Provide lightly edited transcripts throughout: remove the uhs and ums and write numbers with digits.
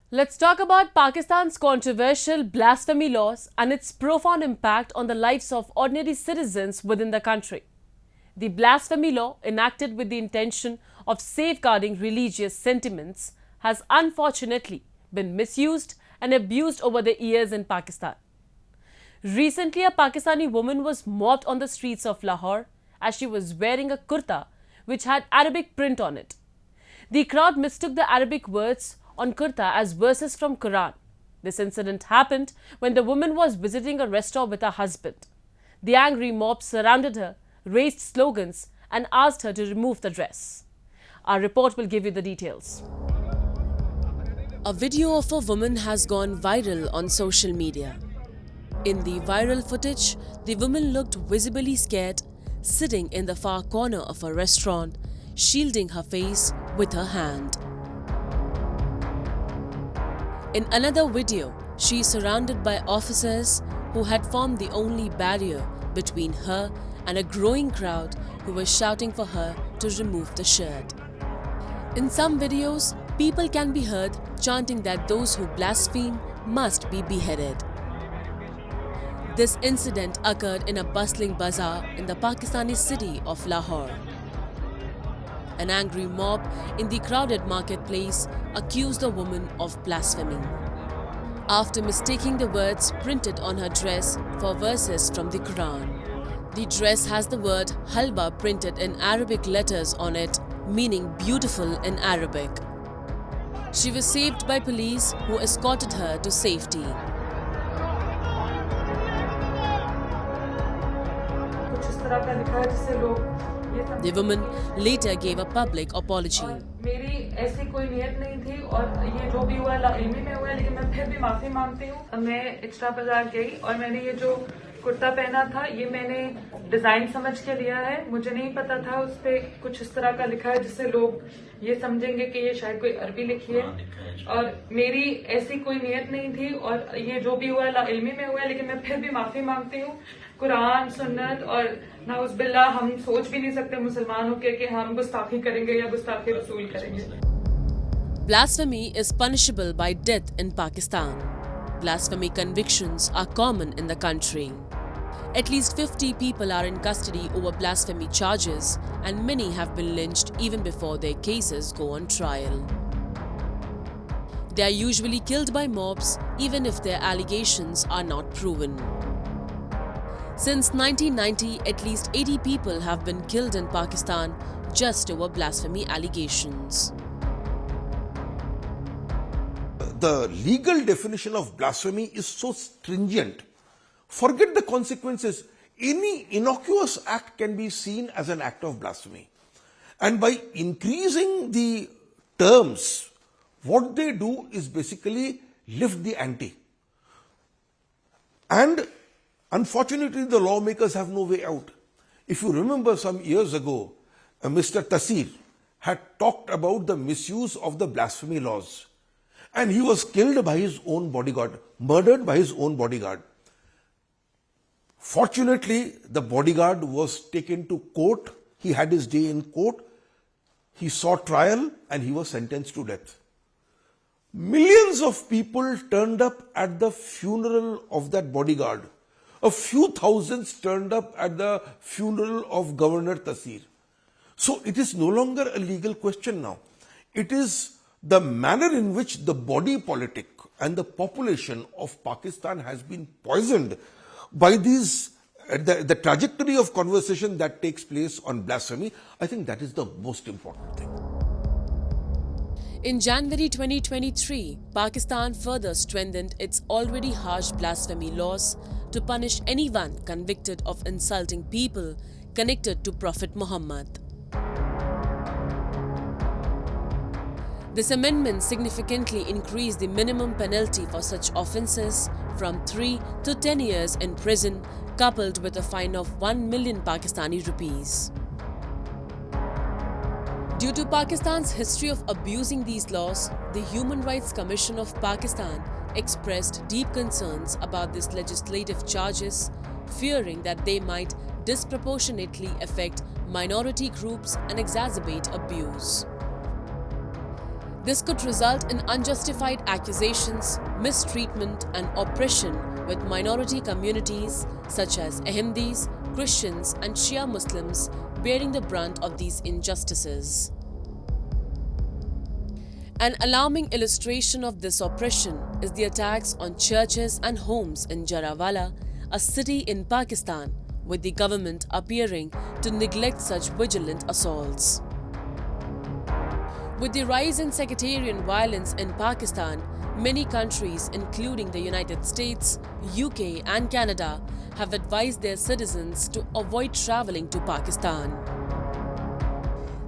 Let's talk about Pakistan's controversial blasphemy laws and its profound impact on the lives of ordinary citizens within the country. The blasphemy law, enacted with the intention of safeguarding religious sentiments, has unfortunately been misused and abused over the years in Pakistan. Recently, a Pakistani woman was mobbed on the streets of Lahore as she was wearing a kurta which had Arabic print on it. The crowd mistook the Arabic words on kurta as verses from Quran. This incident happened when the woman was visiting a restaurant with her husband. The angry mob surrounded her, raised slogans and asked her to remove the dress. Our report will give you the details. A video of a woman has gone viral on social media. In the viral footage, the woman looked visibly scared, sitting in the far corner of a restaurant, shielding her face with her hand. In another video, she is surrounded by officers who had formed the only barrier between her and a growing crowd who were shouting for her to remove the shirt. In some videos, people can be heard chanting that those who blaspheme must be beheaded. This incident occurred in a bustling bazaar in the Pakistani city of Lahore. An angry mob in the crowded marketplace accused the woman of blasphemy after mistaking the words printed on her dress for verses from the Quran. The dress has the word halwa printed in Arabic letters on it, meaning beautiful in Arabic. She was saved by police who escorted her to safety. The woman later gave a public apology. मेरी ऐसी कोई नियत नहीं थी और ये जो भी हुआ लाइल्मी में हुआ, लेकिन मैं फिर भी माफी मांगती हूँ। मैं एक्स्ट्रा बाजार गई और मैंने ये जो कुर्ता पहना था ये मैंने डिजाइन समझ के लिया है। मुझे नहीं पता था उस पे कुछ इस तरह का लिखा है जिससे लोग ये समझेंगे कि ये शायद कोई अरबी लिखी है, और मेरी ऐसी कोई नियत नहीं थी और ये जो भी हुआ लाइल्मी में हुआ, लेकिन मैं फिर भी माफी मांगती हूँ। कुरान, सुन्नत और नाउज़ बिल्लाह, हम सोच भी नहीं सकते मुसलमान होकर कि हम गुस्ताखी करेंगे या गुस्ताखी रसूल करेंगे। Blasphemy is punishable by death in Pakistan. Blasphemy convictions are common in the country. At least 50 people are in custody over blasphemy charges, and many have been lynched even before their cases go on trial. They are usually killed by mobs even if their allegations are not proven. Since 1990, at least 80 people have been killed in Pakistan just over blasphemy allegations. The legal definition of blasphemy is so stringent. Forget the consequences. Any innocuous act can be seen as an act of blasphemy. And by increasing the terms, what they do is basically lift the ante. And unfortunately, the lawmakers have no way out. If you remember some years ago, Mr. Tasir had talked about the misuse of the blasphemy laws. And he was killed by his own bodyguard, murdered by his own bodyguard. Fortunately, the bodyguard was taken to court. He had his day in court. He saw trial and he was sentenced to death. Millions of people turned up at the funeral of that bodyguard. A few thousands turned up at the funeral of Governor Tasir. So it is no longer a legal question now. It is the manner in which the body politic and the population of Pakistan has been poisoned by these, the trajectory of conversation that takes place on blasphemy. I think that is the most important thing. In January 2023, Pakistan further strengthened its already harsh blasphemy laws to punish anyone convicted of insulting people connected to Prophet Muhammad. This amendment significantly increased the minimum penalty for such offences from 3 to 10 years in prison, coupled with a fine of 1 million Pakistani rupees. Due to Pakistan's history of abusing these laws, the Human Rights Commission of Pakistan expressed deep concerns about these legislative charges, fearing that they might disproportionately affect minority groups and exacerbate abuse. This could result in unjustified accusations, mistreatment and oppression with minority communities such as Ahmadis, Christians and Shia Muslims bearing the brunt of these injustices. An alarming illustration of this oppression is the attacks on churches and homes in Jarawala, a city in Pakistan, with the government appearing to neglect such vigilant assaults. With the rise in sectarian violence in Pakistan, many countries, including the United States, UK and Canada, have advised their citizens to avoid travelling to Pakistan.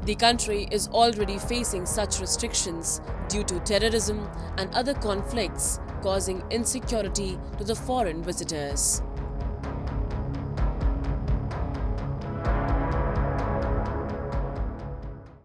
The country is already facing such restrictions due to terrorism and other conflicts, causing insecurity to the foreign visitors.